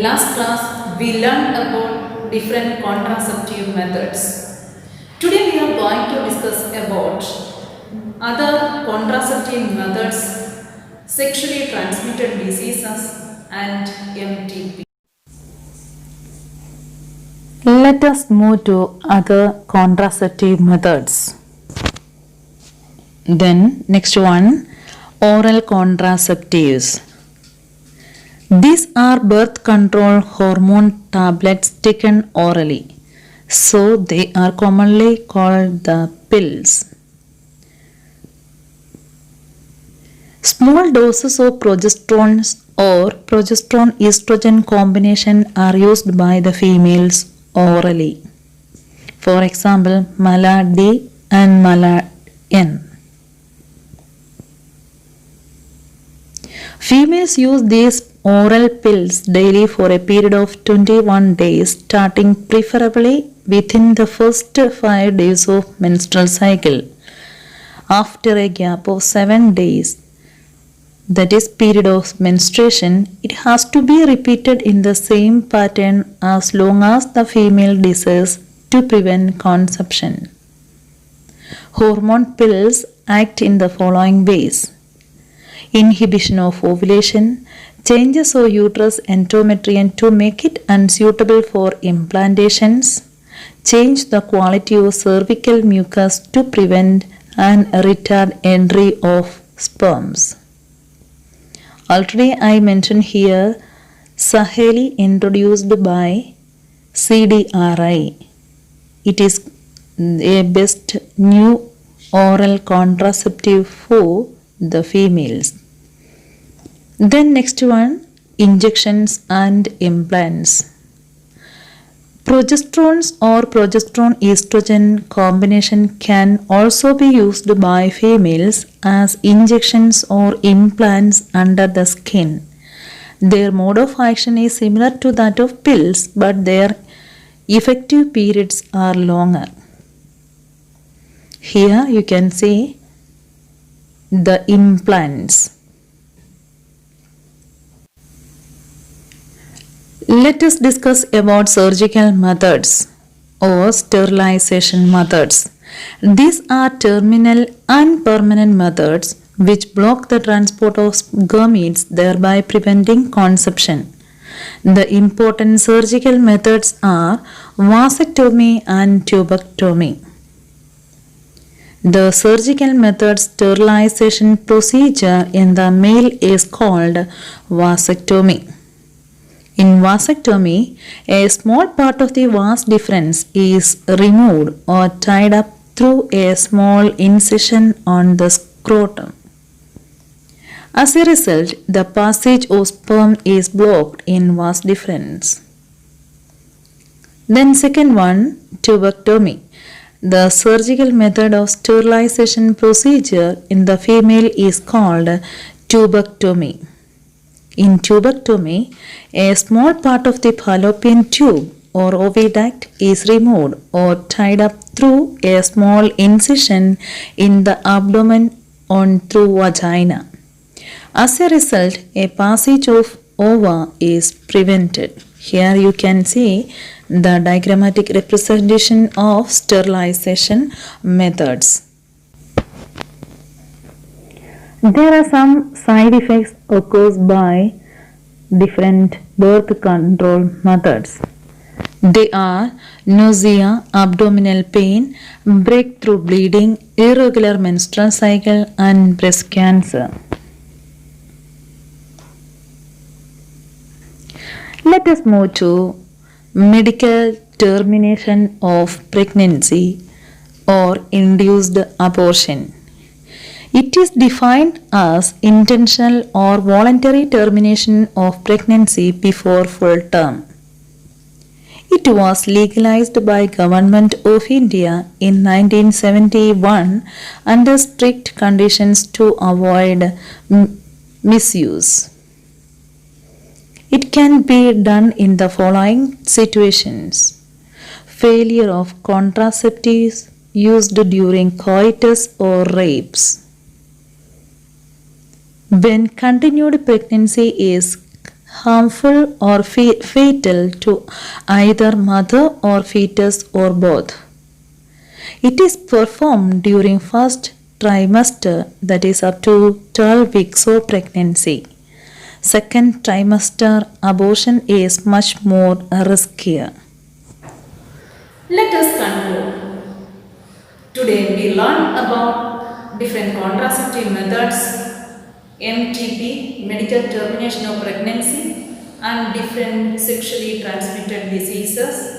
Last class we learned about different contraceptive methods. Today we are going to discuss about other contraceptive methods, sexually transmitted diseases and MTP. Let us move to other contraceptive methods. Then next one, oral contraceptives. These are birth control hormone tablets taken orally, so they are commonly called the pills. Small doses of progesterone or progesterone estrogen combination are used by the females orally. For example, Mala D and Mala N. Females use these oral pills daily for a period of 21 days, starting preferably within the first 5 days of menstrual cycle. After a gap of 7 days, that is period of menstruation, it has to be repeated in the same pattern as long as the female desires to prevent conception. Hormone pills act in the following ways: inhibition of ovulation, changes of uterus endometrium to make it unsuitable for implantations, change the quality of cervical mucus to prevent and retard entry of sperms. Already I mentioned here Saheli introduced by CDRI. It is a best new oral contraceptive for the females. Then next one, injections and implants. Progesterones or progesterone estrogen combination can also be used by females as injections or implants under the skin. Their mode of action is similar to that of pills, but their effective periods are longer. Here you can see the implants. Let us discuss about surgical methods or sterilization methods. These are terminal and permanent methods which block the transport of gametes, thereby preventing conception. The important surgical methods are vasectomy and tubectomy. The surgical method sterilization procedure in the male is called vasectomy. In vasectomy, a small part of the vas deferens is removed or tied up through a small incision on the scrotum. As a result, the passage of sperm is blocked in vas deferens. Then second one, tubectomy. The surgical method of sterilization procedure in the female is called tubectomy. In tubectomy, a small part of the fallopian tube or oviduct is removed or tied up through a small incision in the abdomen on through vagina. As a result, a passage of ova is prevented. Here you can see the diagrammatic representation of sterilization methods. There are some side effects occurred by different birth control methods. They are nausea, abdominal pain, breakthrough bleeding, irregular menstrual cycle, and breast cancer. Let us move to medical termination of pregnancy or induced abortion. It is defined as intentional or voluntary termination of pregnancy before full term. It was legalized by Government of India in 1971 under strict conditions to avoid misuse. It can be done in the following situations: failure of contraceptives used during coitus or rapes, when continued pregnancy is harmful or fatal to either mother or fetus or both. It is performed during first trimester, that is up to 12 weeks of pregnancy. Second trimester abortion is much more riskier. Let us conclude. Today we learned about different contraceptive methods, MTP, medical termination of pregnancy, and different sexually transmitted diseases,